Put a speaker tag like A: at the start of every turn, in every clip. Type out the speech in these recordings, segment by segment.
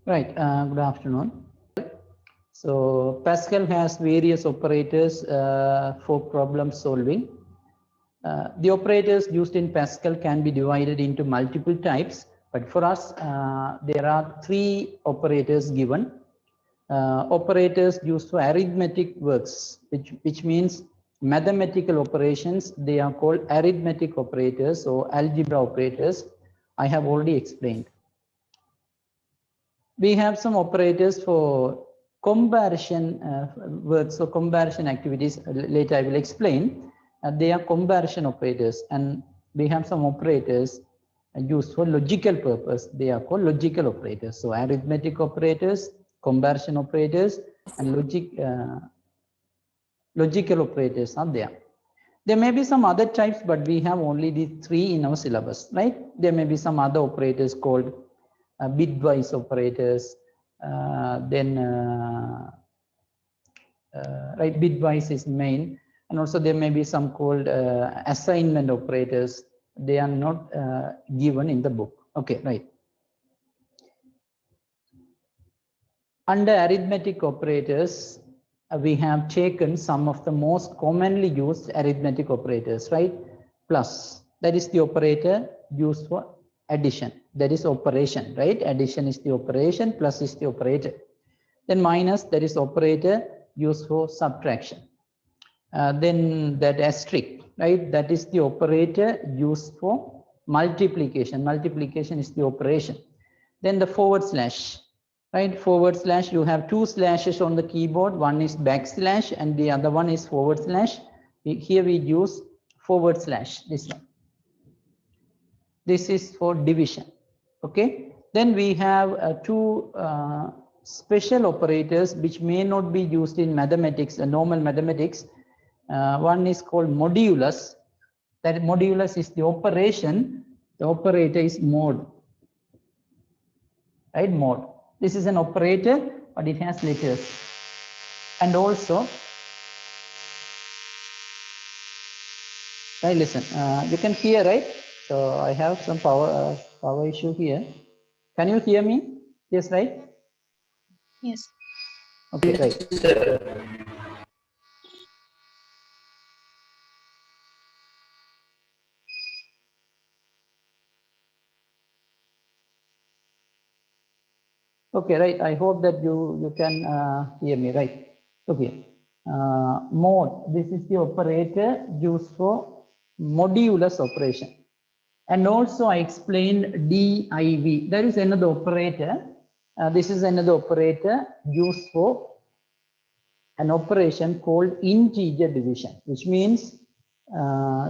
A: Right, good afternoon. So Pascal has various operators for problem solving. The operators used in Pascal can be divided into multiple types, but for us, there are three operators given. Operators used for arithmetic works, which means mathematical operations. They are called arithmetic operators or algebra operators. I have already explained. We have some operators for comparison works or comparison activities. Later I will explain. They are comparison operators, and we have some operators used for logical purpose. They are called logical operators. So arithmetic operators, comparison operators, and logical operators are there. There may be some other types, but we have only these three in our syllabus, right? There may be some other operators called bitwise operators, right, bitwise is main, and also there may be some called assignment operators. They are not given in the book. Okay, right. Under arithmetic operators, we have taken some of the most commonly used arithmetic operators, right? Plus, that is the operator used for addition. That is operation, right? Addition is the operation, plus is the operator. Then minus, that is operator used for subtraction. Then that asterisk, right? That is the operator used for multiplication. Multiplication is the operation. Then the forward slash, right? Forward slash, you have two slashes on the keyboard. One is backslash and the other one is forward slash. Here we use forward slash, this one. This is for division. Okay. Then we have two special operators which may not be used in mathematics, normal mathematics. One is called modulus. That modulus is the operation. The operator is mod. Right, mod. This is an operator, but it has letters. And also, right, listen, you can hear, right? So I have some power issue here. Can you hear me? Yes, right?
B: Yes.
A: Okay, right. Okay, right. I hope that you can hear me, right? Okay. Mod. This is the operator used for modulus operation. And also I explained div. There is another operator. This is another operator used for an operation called integer division, which means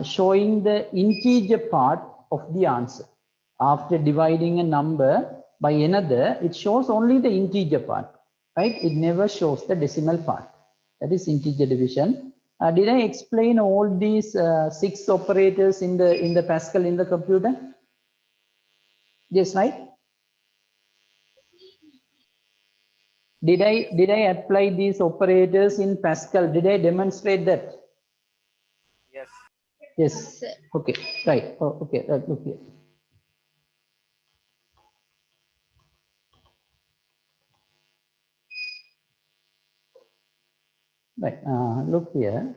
A: showing the integer part of the answer. After dividing a number by another, it shows only the integer part, right? It never shows the decimal part. That is integer division. Did I explain all these six operators in the Pascal in the computer? Yes, right? Did I apply these operators in Pascal? Did I demonstrate that?
C: Yes.
A: Yes. Okay. Right. Oh, okay. Right. Look here. Right. Look here.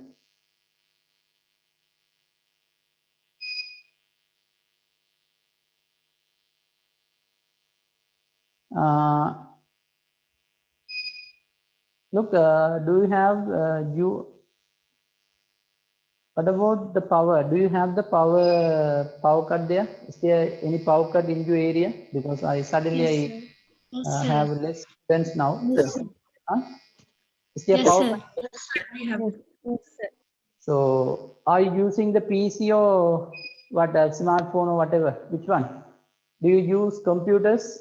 A: Look. Do you have What about the power? Do you have the power cut there? Is there any power cut in your area? Because I suddenly
B: Yes, sir.
A: have less students now.
B: Yes, sir.
A: Huh? Is there
B: Yes,
A: power
B: sir.
A: cut?
B: Yes, sir.
A: So are you using the PC or what, a smartphone or whatever? Which one? Do you use computers?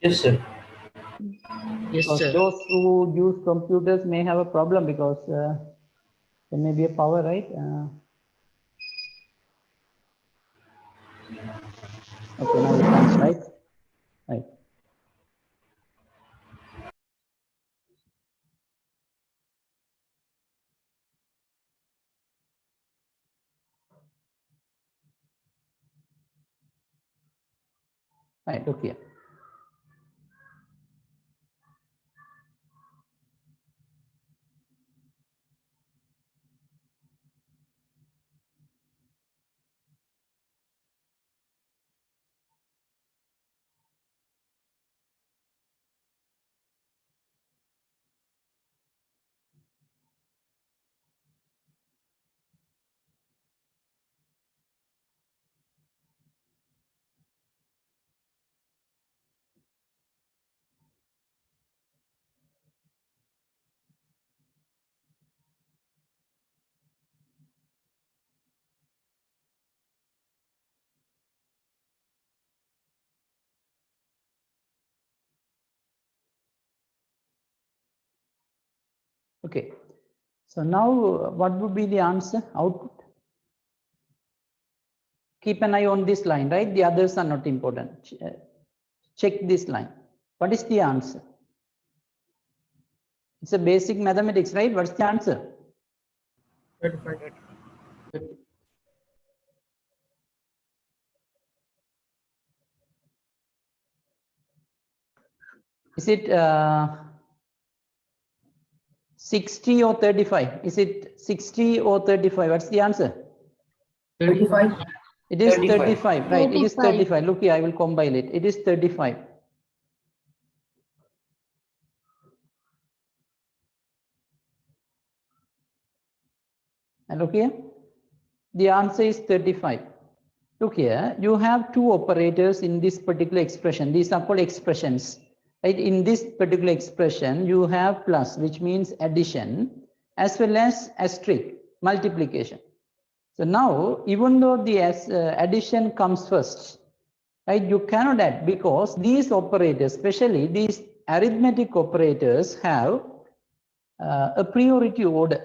C: Yes, sir.
D: Yes,
A: Because
D: sir.
A: those who use computers may have a problem because there may be a power, right? Okay, now it comes, right? Right. Right, look here. Okay. So now what would be the answer output? Keep an eye on this line, right? The others are not important. Check this line. What is the answer? It's a basic mathematics, right? What's the answer?
C: 35.
A: Is it 60 or 35? Is it 60 or 35? What's the answer?
C: 35.
A: It is
C: 35.
A: 35, right? It is
B: 35.
A: 35. Look here, I will compile it. It is 35. And look here, the answer is 35. Look here, you have two operators in this particular expression. These are called expressions. Right? In this particular expression, you have plus, which means addition, as well as asterisk, multiplication. So now, even though the addition comes first, right, you cannot add because these operators, especially these arithmetic operators, have a priority order,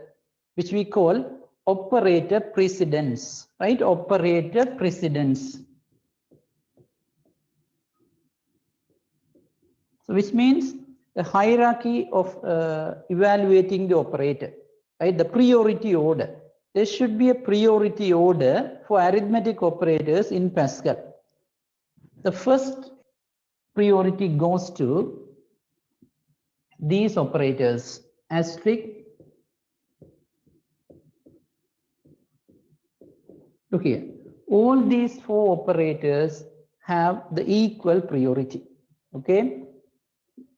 A: which we call operator precedence, right? Operator precedence. So which means the hierarchy of evaluating the operator, right? The priority order. There should be a priority order for arithmetic operators in PASCAL. The first priority goes to these operators, asterisk. Look here, all these four operators have the equal priority. Okay,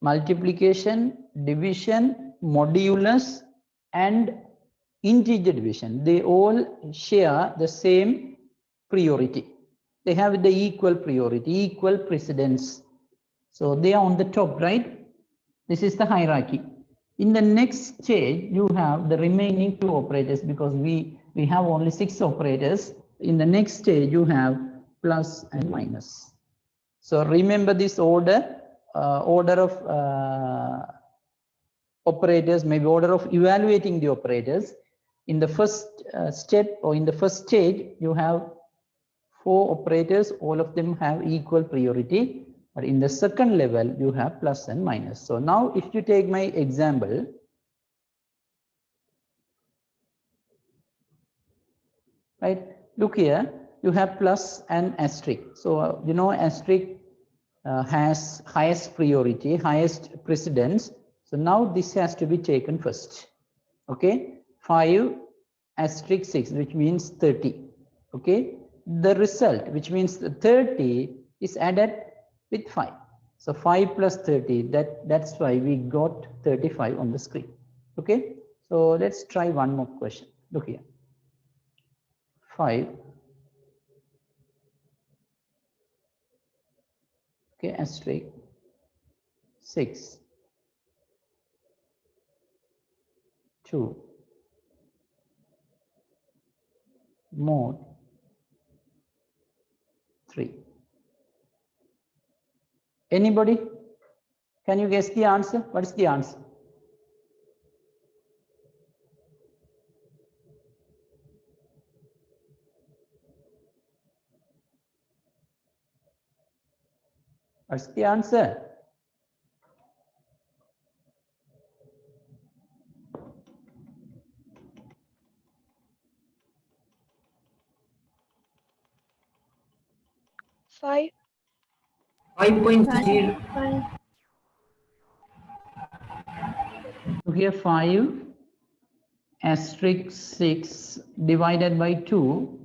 A: multiplication, division, modulus, and integer division. They all share the same priority. They have the equal priority, equal precedence. So they are on the top, right? This is the hierarchy. In the next stage, you have the remaining two operators because we have only 6 operators. In the next stage, you have plus and minus. So remember this order, order of operators, maybe order of evaluating the operators. In the first step or in the first stage, you have 4 operators, all of them have equal priority. But in the second level, you have plus and minus. So now if you take my example, right, look here, you have plus and asterisk. So you know asterisk has highest priority, highest precedence. So now this has to be taken first. Okay, 5 asterisk 6, which means 30. Okay, the result, which means 30, is added with 5. So 5 plus 30, that's why we got 35 on the screen. Okay, so let's try one more question. Look here, 5. Okay, asterisk 6, 2, mod 3. Anybody? Can you guess the answer? What is the answer? What's the answer?
B: Five.
C: 5.0.
A: Here 5 asterisk 6 divided by 2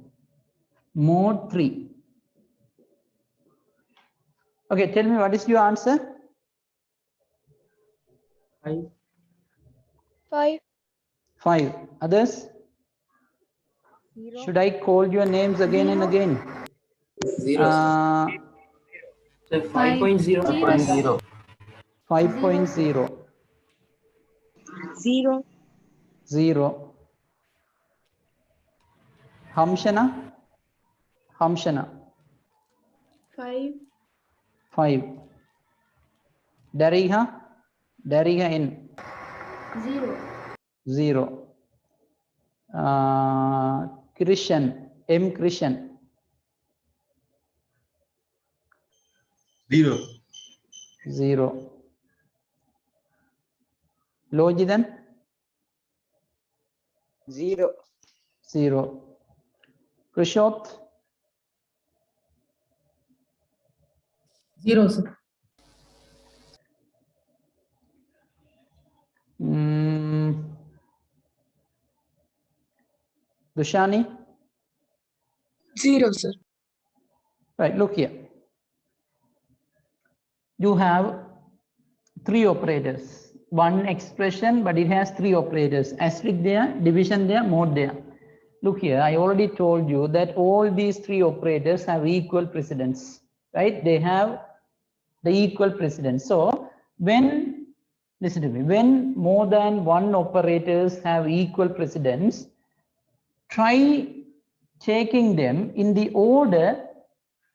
A: mod 3. Okay, tell me what is your answer?
C: 5.
B: 5.
A: 5. Others? Should I call your names again and again?
C: 0. So 5.0. 5.0.
A: 5.0.
B: 0.
A: 0. Hamshana? Hamshana.
B: 5.
A: 5. Dariha? Dariha in.
B: 0.
A: 0. Krishan, M. Krishan,
E: 0.
A: 0. Lojidan,
F: 0.
A: 0. Krishoth,
C: 0, sir.
A: Dushani.
B: 0, sir.
A: Right, look here. You have 3 operators. One expression, but it has 3 operators. Asterisk there, division there, mod there. Look here, I already told you that all these 3 operators have equal precedence, right? They have the equal precedence. So when, listen to me, when more than one operators have equal precedence, try taking them in the order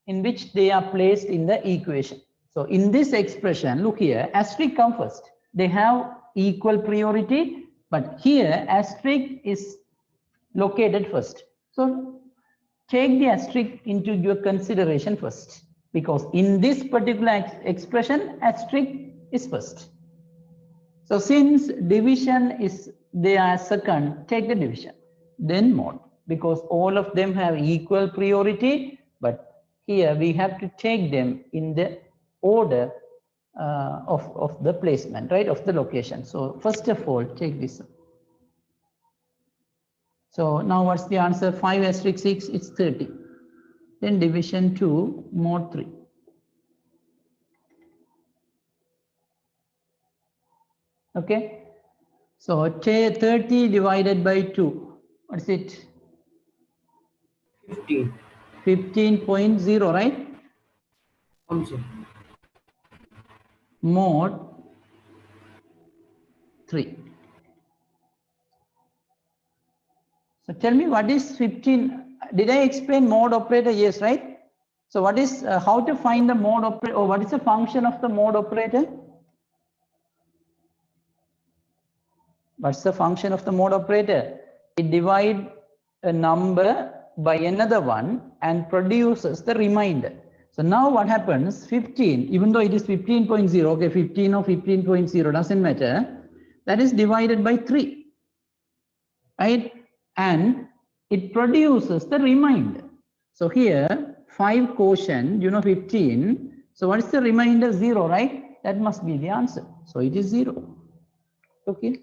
A: in which they are placed in the equation. So in this expression, look here, asterisk come first. They have equal priority, but here asterisk is located first. So take the asterisk into your consideration first, because in this particular expression, asterisk is first. So since division is there second, take the division, then mod, because all of them have equal priority, but here we have to take them in the order of the placement, right, of the location. So first of all, take this. So now what's the answer? 5 asterisk 6, it's 30. Then division 2, mod 3. Okay. So 30 divided by 2. What's it?
C: 15.
A: 15.0, right?
C: Also.
A: Mod 3. So tell me, what is 15? Did I explain mod operator? Yes, right? So what is, how to find the mod operator, or what is the function of the mod operator? What's the function of the mod operator? It divides a number by another one and produces the remainder. So now what happens? 15, even though it is 15.0, okay, 15 or 15.0 doesn't matter. That is divided by 3, right? And it produces the remainder. So here 5 quotient, 15. So what is the remainder? 0, right? That must be the answer. So it is 0. Okay.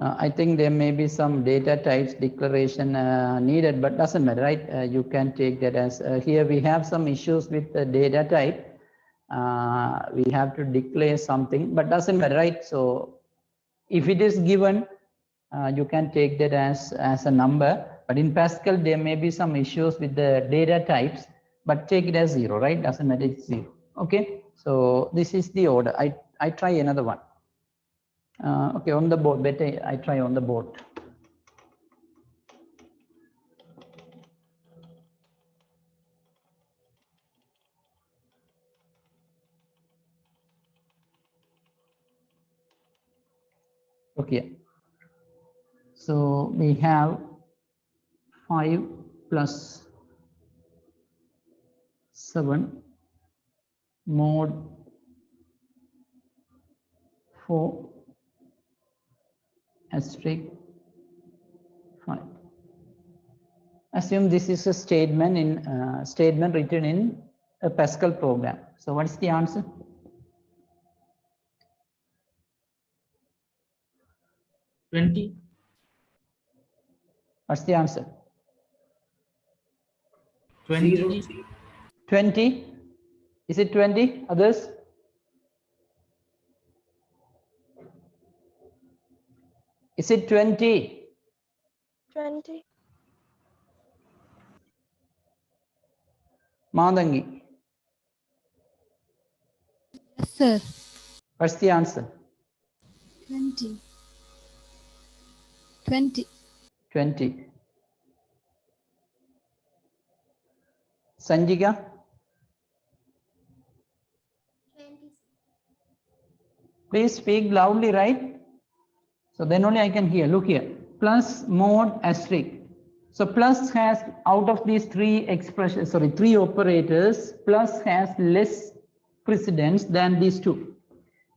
A: I think there may be some data types declaration needed, but doesn't matter, right? You can take that as here we have some issues with the data type. We have to declare something, but doesn't matter, right? So if it is given, you can take that as a number, but in Pascal there may be some issues with the data types, but take it as 0, right? Doesn't matter, it's 0. Okay, so this is the order. I try another one. Okay, on the board, better I try on the board. Okay, so we have 5 plus 7 mod 4 asterisk 5. Assume this is a statement in statement written in a Pascal program. So what is the answer?
C: $20.
A: What's the answer?
C: 20.
A: 20. Is it 20? Others? Is it 20?
B: 20.
A: Madangi.
G: Yes, sir.
A: What's the answer?
D: 20. 20.
A: 20. Sanjika? Please speak loudly, right? So then only I can hear. Look here. Plus mod asterisk. So plus has, out of these three operators, plus has less precedence than these two.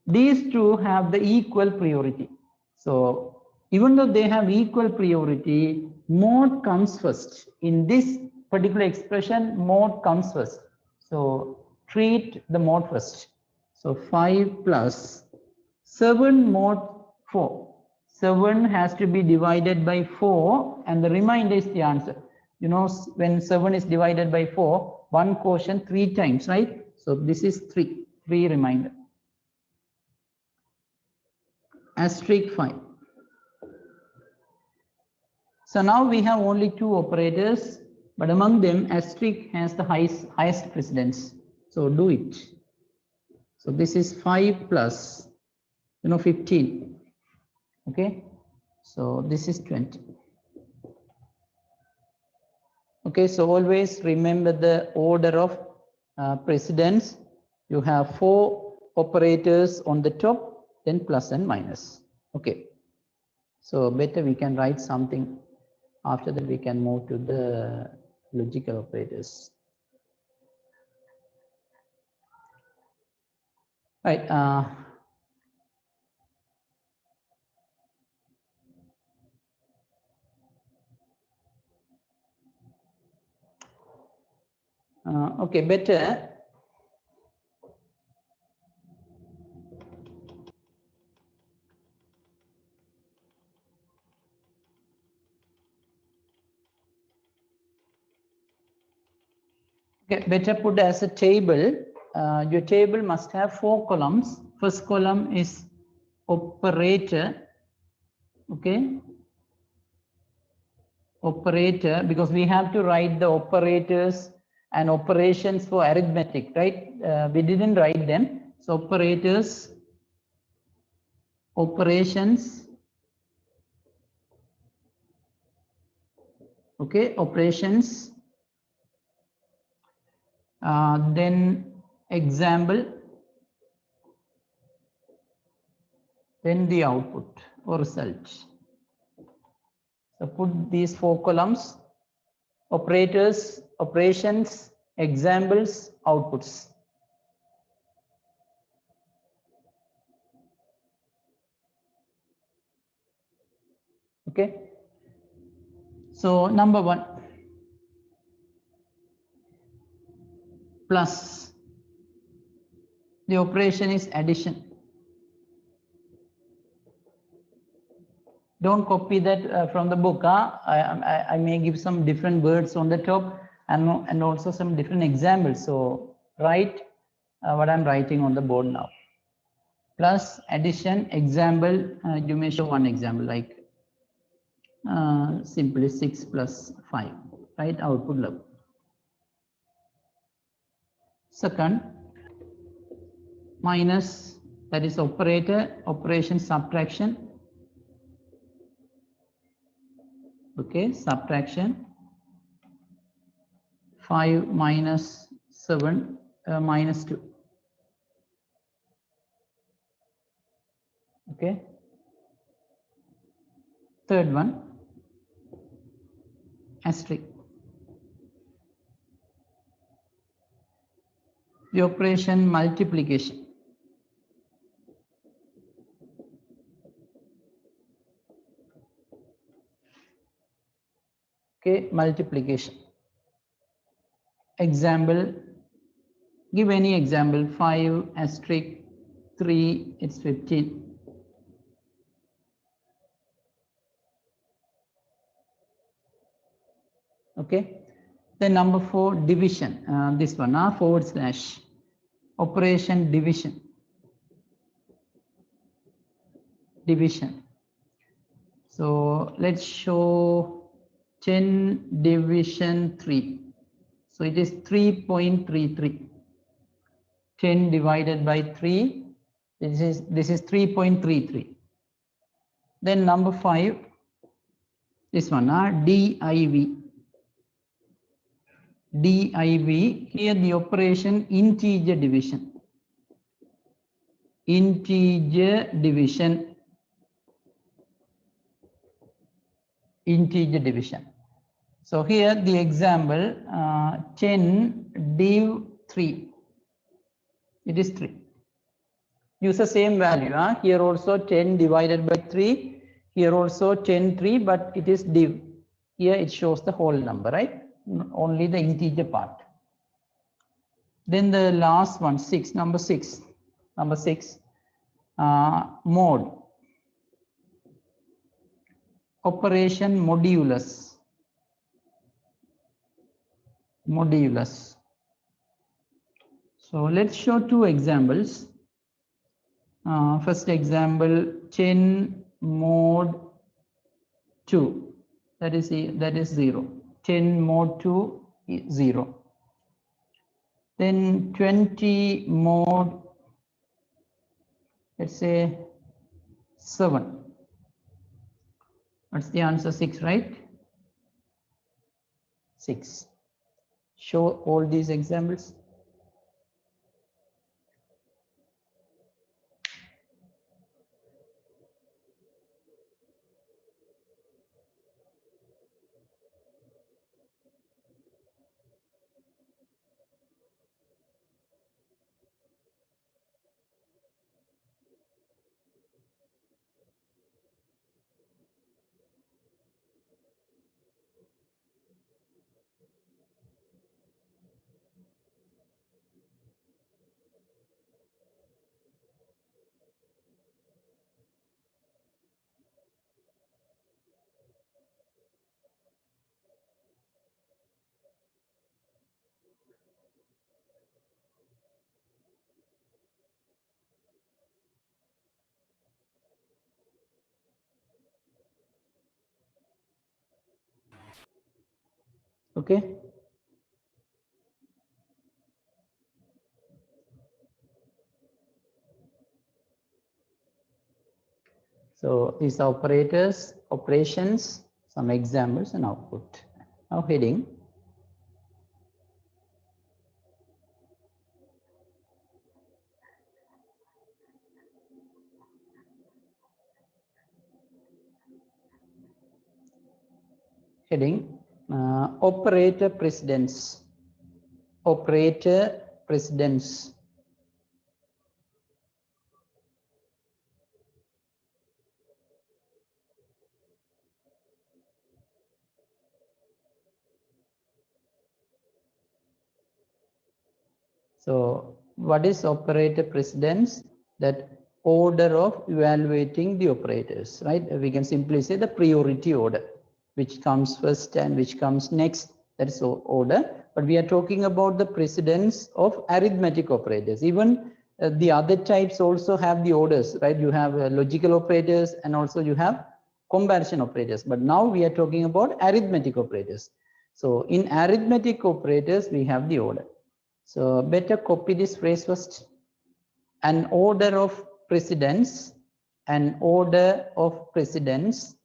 A: These two have the equal priority. So even though they have equal priority, mod comes first. In this particular expression, mod comes first. So treat the mod first. So 5 plus 7 mod 4. 7 has to be divided by 4 and the remainder is the answer. You know, when 7 is divided by 4, one quotient 3 times, right? So this is 3 remainder. Asterisk 5. So now we have only 2 operators, but among them asterisk has the highest precedence. So do it. So this is 5 plus 15. Okay, so this is 20. Okay, so always remember the order of precedence. You have 4 operators on the top, then plus and minus. Okay, so better we can write something. After that we can move to the logical operators. Right. Okay, better. Okay, better put as a table. Your table must have 4 columns. First column is operator. Okay, operator, because we have to write the operators and operations for arithmetic, right? We didn't write them. So operators, operations, okay, operations, then example, then the output or result. So put these 4 columns: operators, operations, examples, outputs. Okay. So number 1, plus. The operation is addition. Don't copy that from the book. I may give some different words on the top and also some different examples. So write what I'm writing on the board now. Plus, addition, example, you may show one example like simply 6 plus 5, right? Output level. Second, minus, that is operator, operation subtraction. Okay, subtraction. 5 minus 7 minus 2. Okay. Third one, asterisk. The operation multiplication. Okay, multiplication. Example, give any example. 5 asterisk 3, it's 15. Okay, then number 4, division. This one, / operation division. Division. So let's show 10 division 3. So it is 3.33. 10 divided by 3. This is 3.33. Then number 5, this one, div. Div, here the operation integer division. Integer division. Integer division. So here the example 10 div 3. It is 3. Use the same value. Here also 10 divided by 3. Here also 10 3, but it is div. Here it shows the whole number, right? Only the integer part. Then the last one, 6, number 6. Number 6, mod. Operation modulus. Modulus. So let's show 2 examples. First example, 10 mod 2. That is 0. 10 mod 2 is 0. Then 20 mod, let's say 7. What's the answer? 6, right? 6. Show all these examples. Okay. So these are operators, operations, some examples and output. Now heading. Heading, operator precedence. Operator precedence. So what is operator precedence? That order of evaluating the operators, right? We can simply say the priority order, which comes first and which comes next. That is order. But we are talking about the precedence of arithmetic operators. Even the other types also have the orders, right? You have logical operators and also you have comparison operators. But now we are talking about arithmetic operators. So in arithmetic operators, we have the order. So better copy this phrase first. An order of precedence, an order of precedence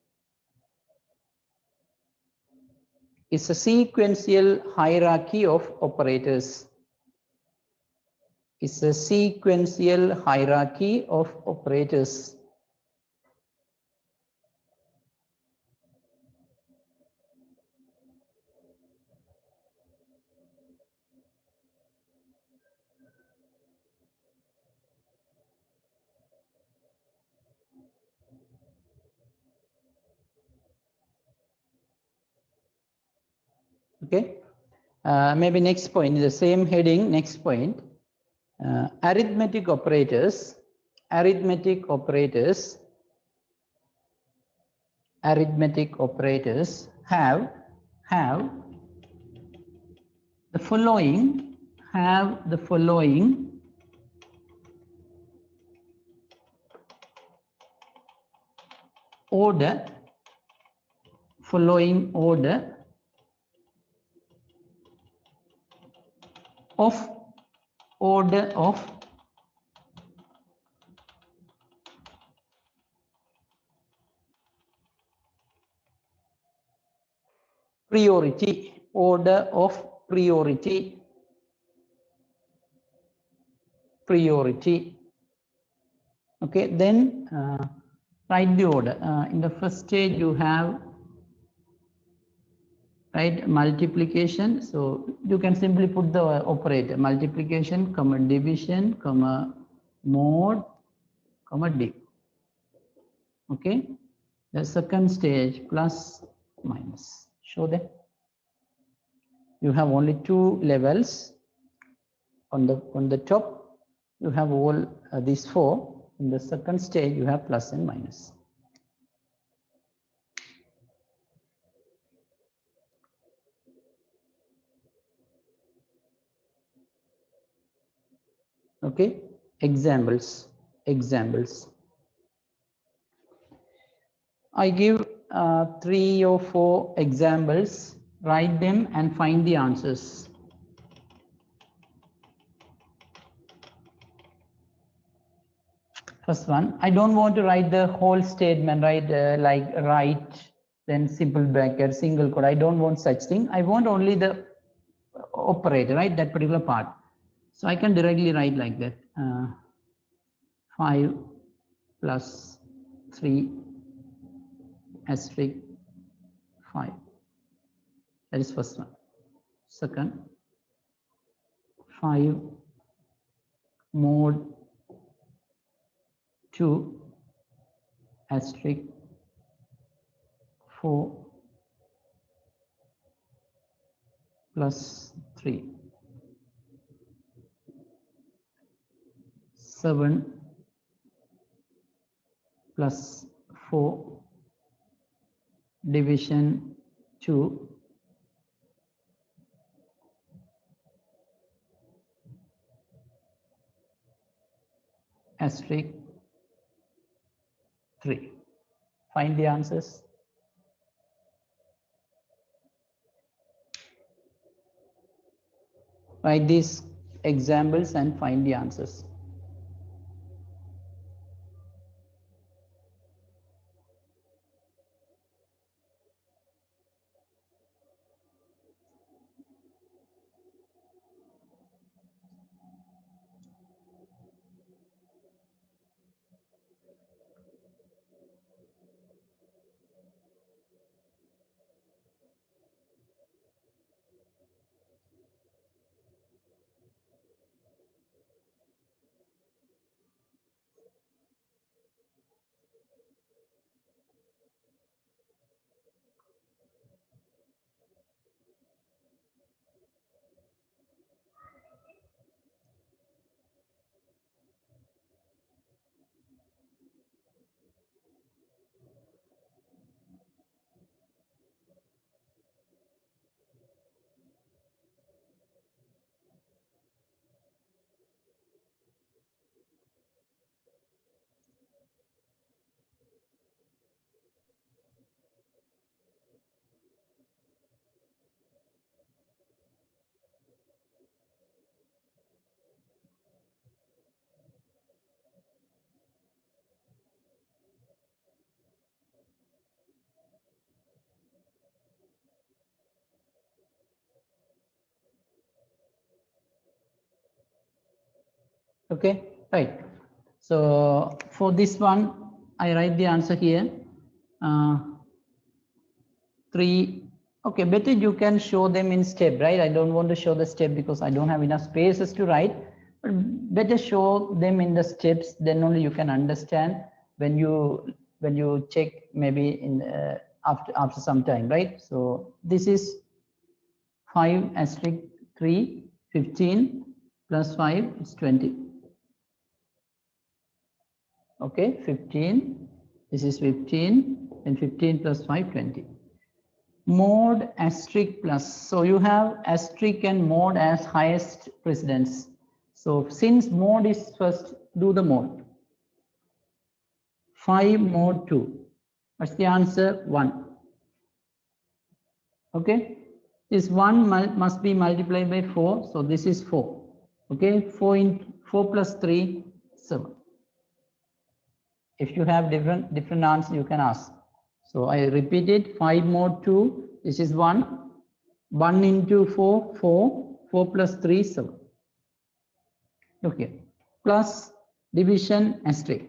A: is a sequential hierarchy of operators. Is a sequential hierarchy of operators. Okay. Maybe next point, the same heading, next point. Arithmetic operators have the following order of priority, order of priority, priority. Okay, then write the order. In the first stage, you have right multiplication. So you can simply put the operator multiplication, comma division, comma mod, comma d. Okay, the second stage plus minus. Show that you have only two levels. On the top, you have all these four. In the second stage, you have plus and minus. Okay, examples. I give 3 or 4 examples. Write them and find the answers. First one, I don't want to write the whole statement, right? Like write, then simple bracket, single quote. I don't want such thing. I want only the operator, right? That particular part. So I can directly write like that. 5 plus 3 asterisk 5. That is first one. Second, 5 mod 2 asterisk 4 plus 3. 7 plus 4 division 2 asterisk 3. Find the answers. Write these examples and find the answers. Okay, right. So for this one, I write the answer here. 3. Okay, better you can show them in step, right? I don't want to show the step because I don't have enough spaces to write. But better show them in the steps, then only you can understand when you check maybe in after some time, right? So this is 5 asterisk 3, 15 plus 5 is 20. Okay, 15. This is 15 and 15 plus 5, 20. Mod asterisk plus. So you have asterisk and mod as highest precedence. So since mod is first, do the mod. 5 mod 2. What's the answer? 1. Okay. This 1 must be multiplied by 4. So this is 4. Okay. 4 plus 3, 7. If you have different answers, you can ask. So I repeat it. 5 mod 2. This is 1. 1 into 4, 4. 4 plus 3, 7. Okay. Plus division asterisk.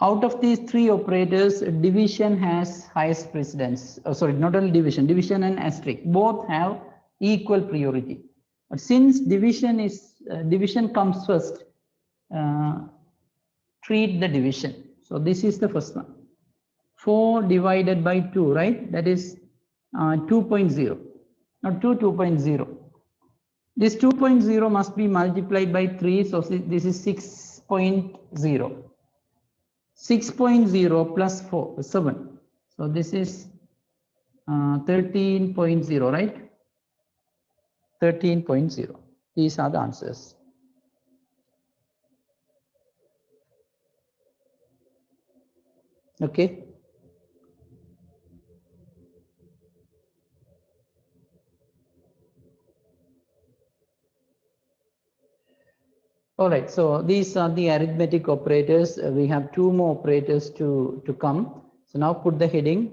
A: Out of these three operators, division has highest precedence. Oh, sorry, not only division, division and asterisk both have equal priority. But since division comes first, treat the division. So this is the first one. 4 divided by 2, right? That is 2.0. Not 2.0. This 2.0 must be multiplied by 3. So this is 6.0. 6.0 plus 4, 7. So this is 13.0, right? 13.0. These are the answers. Okay. All right, so these are the arithmetic operators. We have two more operators to come. So now put the heading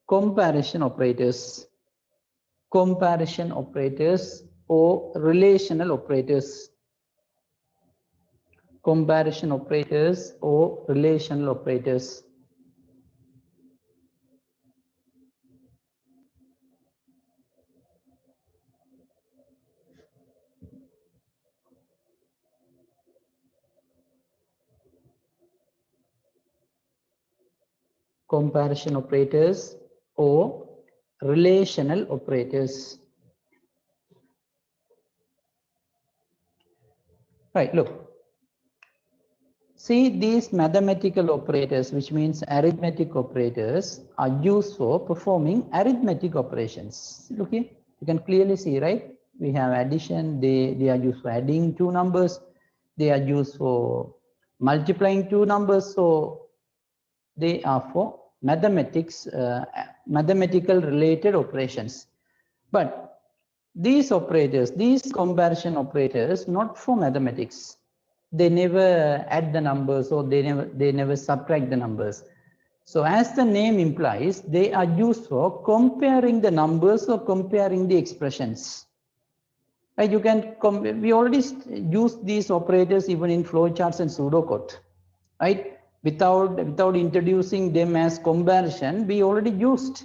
A: comparison operators. Comparison operators or relational operators. Comparison operators or relational operators. Comparison operators or relational operators. Right, look. See, these mathematical operators, which means arithmetic operators, are used for performing arithmetic operations. Okay, you can clearly see, right? We have addition, they are used for adding two numbers. They are used for multiplying two numbers. So they are for mathematics, mathematical related operations. But these operators, these comparison operators, not for mathematics. They never add the numbers or they never subtract the numbers. So as the name implies, they are used for comparing the numbers or comparing the expressions. Right? You can we already used these operators even in flowcharts and pseudocode. Right? Without introducing them as comparison, we already used.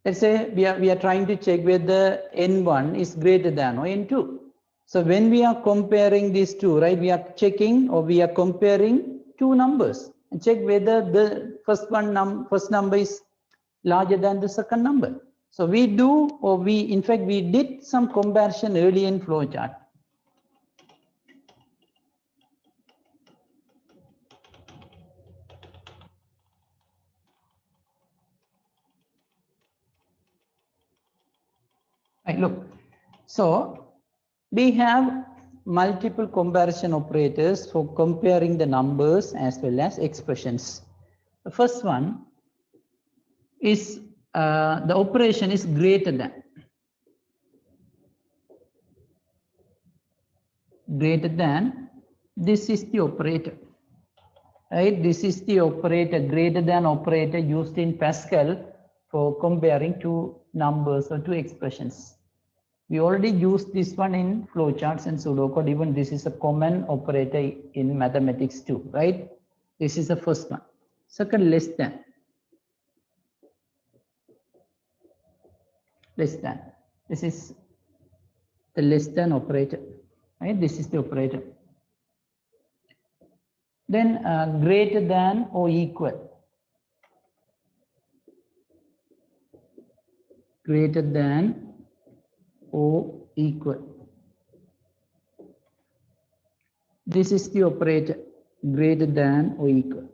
A: Let's say we are trying to check whether n1 is greater than or n2. So when we are comparing these two, right, we are checking or we are comparing two numbers and check whether the first number is larger than the second number. So we do, or in fact we did some comparison early in flowchart. Right, look. So we have multiple comparison operators for comparing the numbers as well as expressions. The first one is the operation is greater than. Greater than, this is the operator. Right? This is the operator, greater than operator used in Pascal for comparing two numbers or two expressions. We already used this one in flowcharts and pseudocode. Even this is a common operator in mathematics too, right? This is the first one. Second, less than. Less than. This is the less than operator, right? This is the operator. Then greater than or equal. Greater than or equal. This is the operator, greater than or equal.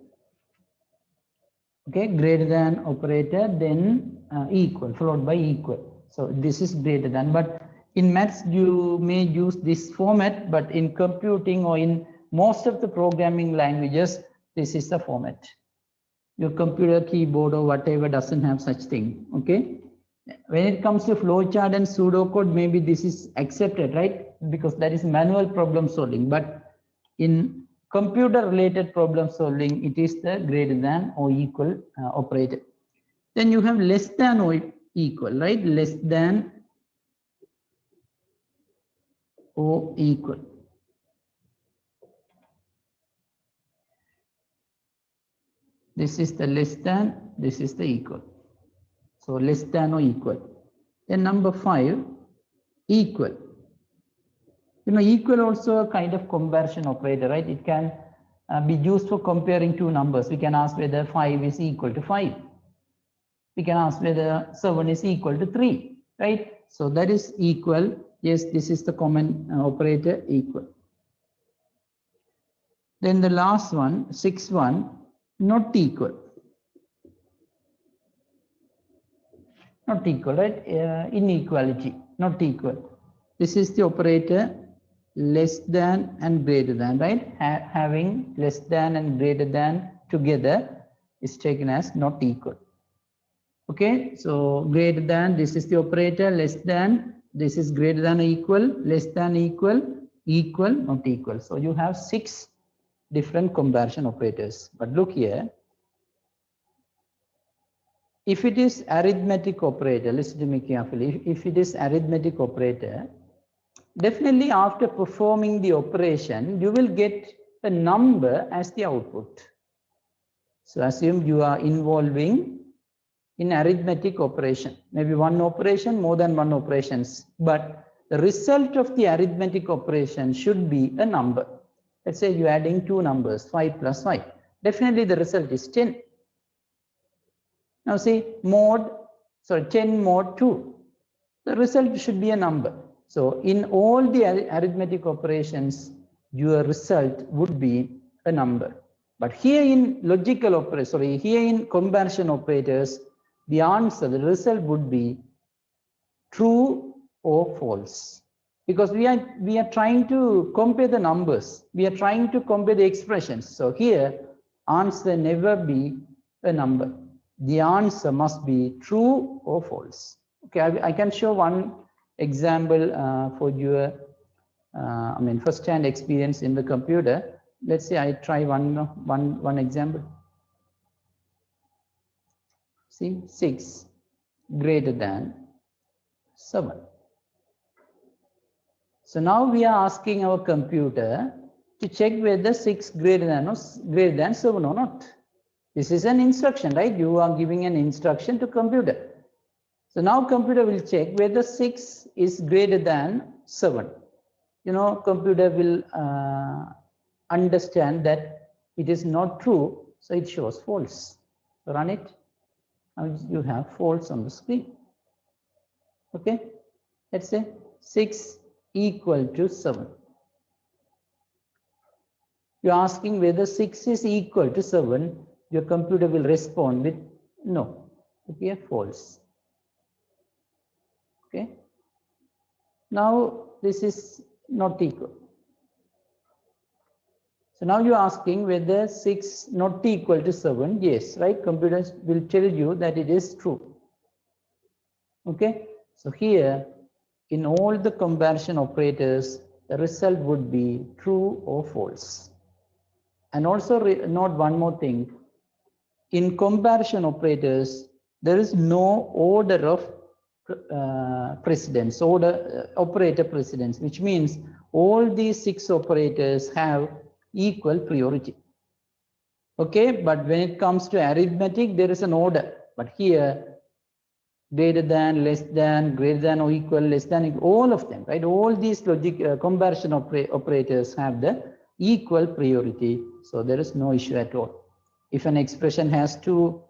A: Okay, greater than operator, then equal, followed by equal. So this is greater than, but in maths you may use this format, but in computing or in most of the programming languages, this is the format. Your computer keyboard or whatever doesn't have such thing. Okay. When it comes to flowchart and pseudocode, maybe this is accepted, right? Because that is manual problem solving. But in computer related problem solving, it is the greater than or equal operator. Then you have less than or equal, right? Less than or equal. This is the less than, this is the equal. So less than or equal. Then number 5, equal. You know, equal also a kind of comparison operator, right? It can be used for comparing two numbers. We can ask whether 5 is equal to 5. We can ask whether 7 is equal to 3, right? So that is equal. Yes, this is the common operator, equal. Then the last one, 6th one, not equal. Not equal, right? Inequality, not equal. This is the operator less than and greater than, right? Having less than and greater than together is taken as not equal. Okay, so greater than, this is the operator, less than, this is greater than or equal, less than, equal, equal, not equal. So you have 6 different comparison operators. But look here, if it is arithmetic operator, listen to me carefully, if it is arithmetic operator, definitely after performing the operation, you will get a number as the output. So assume you are involving in arithmetic operation, maybe one operation, more than one operations, but the result of the arithmetic operation should be a number. Let's say you're adding 2 numbers, 5 plus 5. Definitely the result is 10. Now see, 10 mod 2. The result should be a number. So in all the arithmetic operations, your result would be a number. But here in logical operators, here in comparison operators, the answer, the result would be true or false. Because we are trying to compare the numbers. We are trying to compare the expressions. So here, answer never be a number. The answer must be true or false. Okay, I can show one example for your, first-hand experience in the computer. Let's say I try one example. See, 6 greater than 7. So now we are asking our computer to check whether 6 greater than 7 or not. This is an instruction, right? You are giving an instruction to computer. So now computer will check whether 6 is greater than 7. You know, computer will understand that it is not true, so it shows false. So run it. Now you have false on the screen. Okay, let's say 6 equal to 7. You're asking whether 6 is equal to 7. Your computer will respond with no. Okay, false. Okay. Now this is not equal. So now you're asking whether 6 not equal to 7. Yes, right? Computer will tell you that it is true. Okay. So here, in all the comparison operators, the result would be true or false. And also note one more thing. In comparison operators, there is no order of precedence, operator precedence, which means all these 6 operators have equal priority. Okay, but when it comes to arithmetic, there is an order. But here, greater than, less than, greater than or equal, less than, all of them, right? All these logic comparison operators have the equal priority. So there is no issue at all. If an expression has 2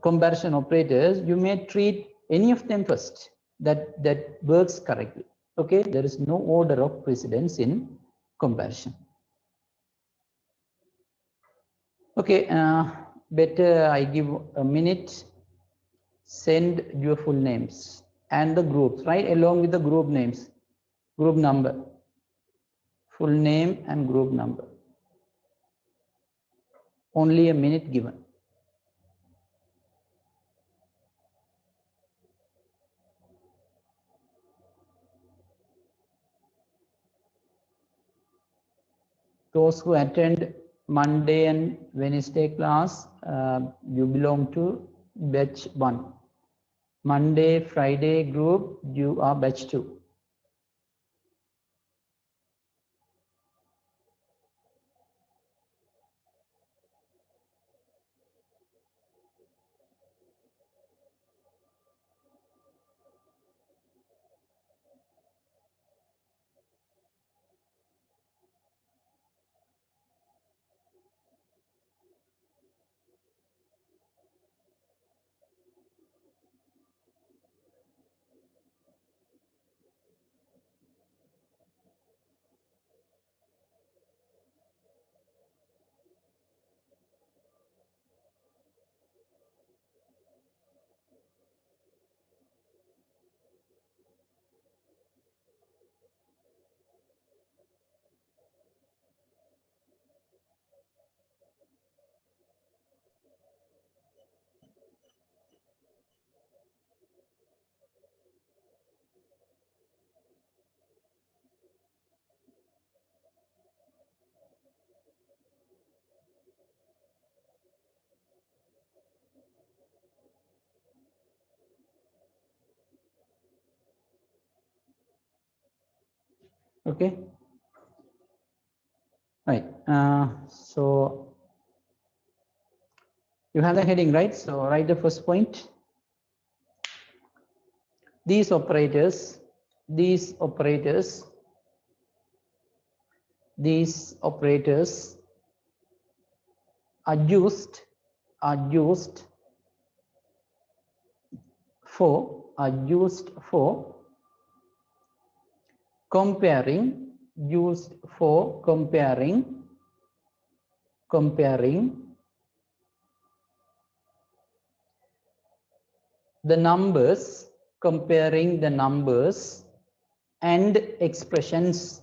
A: comparison operators, you may treat any of them first. That works correctly. Okay, there is no order of precedence in comparison. Okay, better I give a minute. Send your full names and the groups, right? Along with the group names, group number, full name and group number. Only a minute given. Those who attend Monday and Wednesday class, you belong to batch 1. Monday, Friday group, you are batch 2. Okay. Right. So you have the heading, right? So write the first point. These operators are used for comparing the numbers and expressions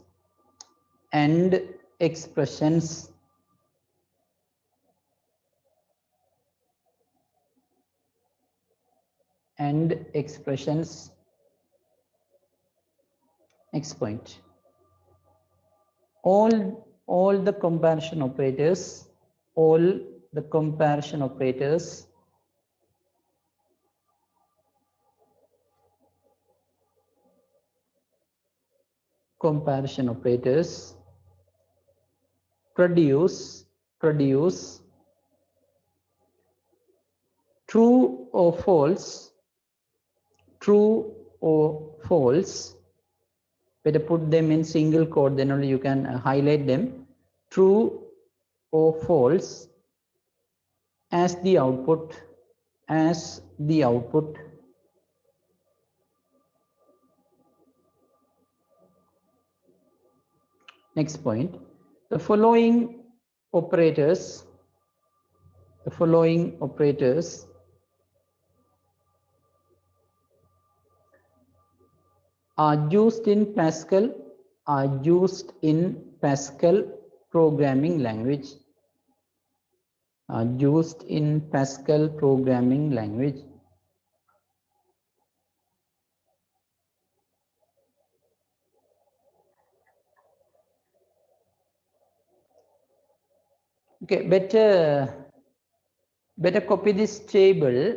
A: Next point. All the comparison operators produce true or false. Better put them in single quote, then only you can highlight them. True or false as the output. Next point. The following operators are used in Pascal programming language. Okay, better copy this table.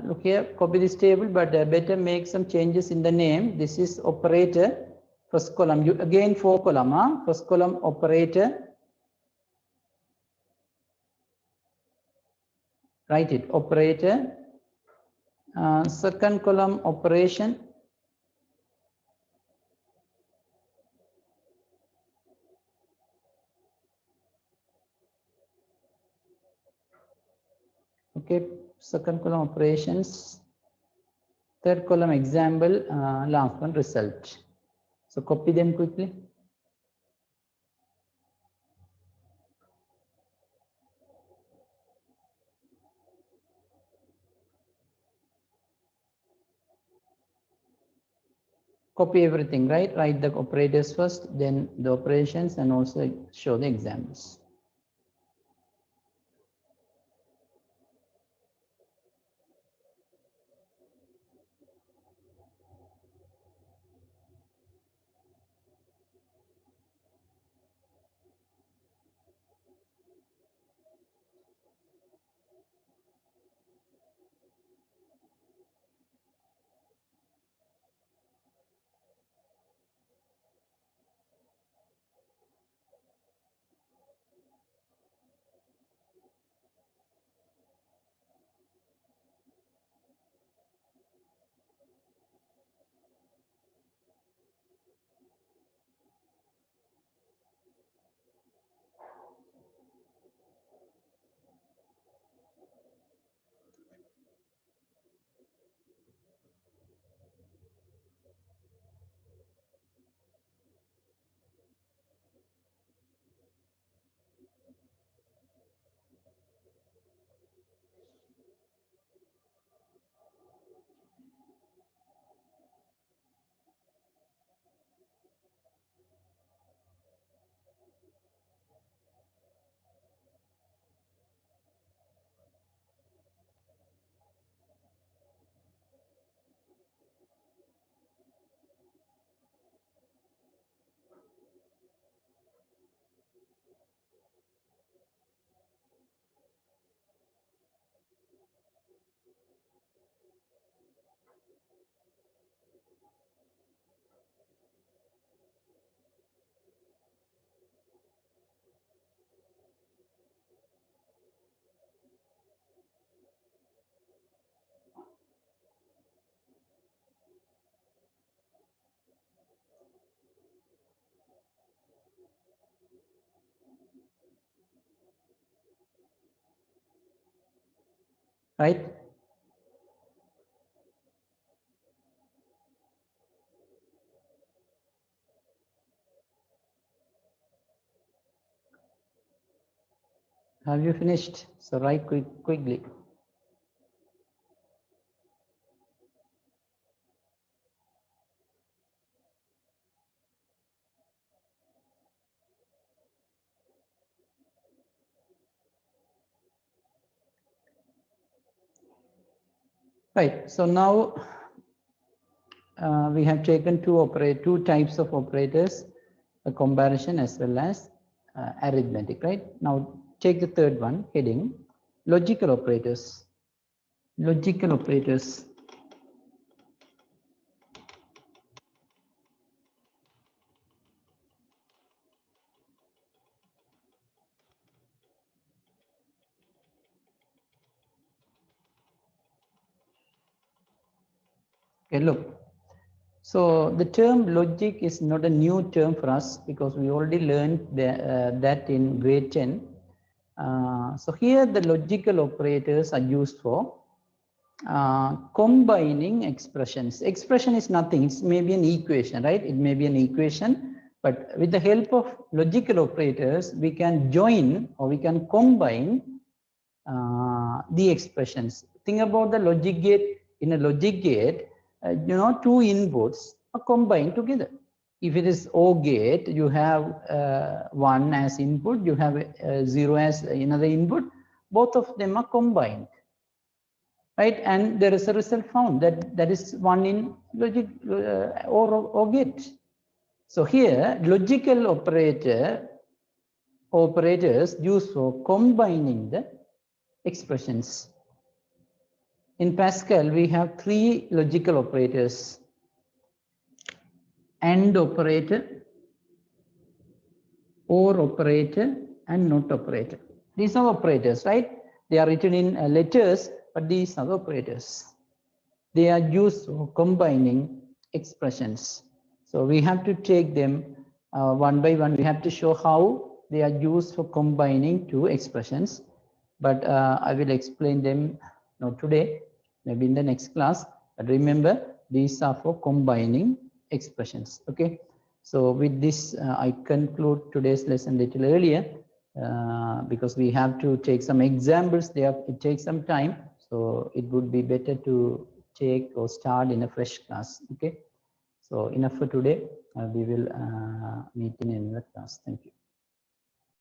A: Look here, copy this table, but better make some changes in the name. This is operator, first column. You again 4 column, first column operator. Write it, operator. Second column operation. Okay, second column operations. Third column example, last one result. So copy them quickly. Copy everything, right? Write the operators first, then the operations, and also show the examples. Right? Have you finished? So write quickly. Right. So now we have taken two types of operators, a comparison as well as arithmetic. Right. Now take the third one, heading logical operators. Logical operators. Okay, look. So the term logic is not a new term for us because we already learned that in grade 10. So here the logical operators are used for combining expressions. Expression is nothing, it's maybe an equation, right? It may be an equation, but with the help of logical operators, we can join or we can combine the expressions. Think about the logic gate. In a logic gate, two inputs are combined together. If it is OR gate, you have 1 as input, you have 0 as another input. Both of them are combined, right? And there is a result found that is 1 in logic OR gate. So here, logical operators used for combining the expressions. In Pascal, we have 3 logical operators: AND operator, OR operator, and NOT operator. These are operators, right? They are written in letters, but these are operators. They are used for combining expressions. So we have to take them one by one. We have to show how they are used for combining two expressions. But I will explain them not today, maybe in the next class. But remember, these are for combining expressions. Okay. So with this, I conclude today's lesson a little earlier because we have to take some examples. It takes some time. So it would be better to take or start in a fresh class. Okay. So enough for today. We will meet in another class. Thank you.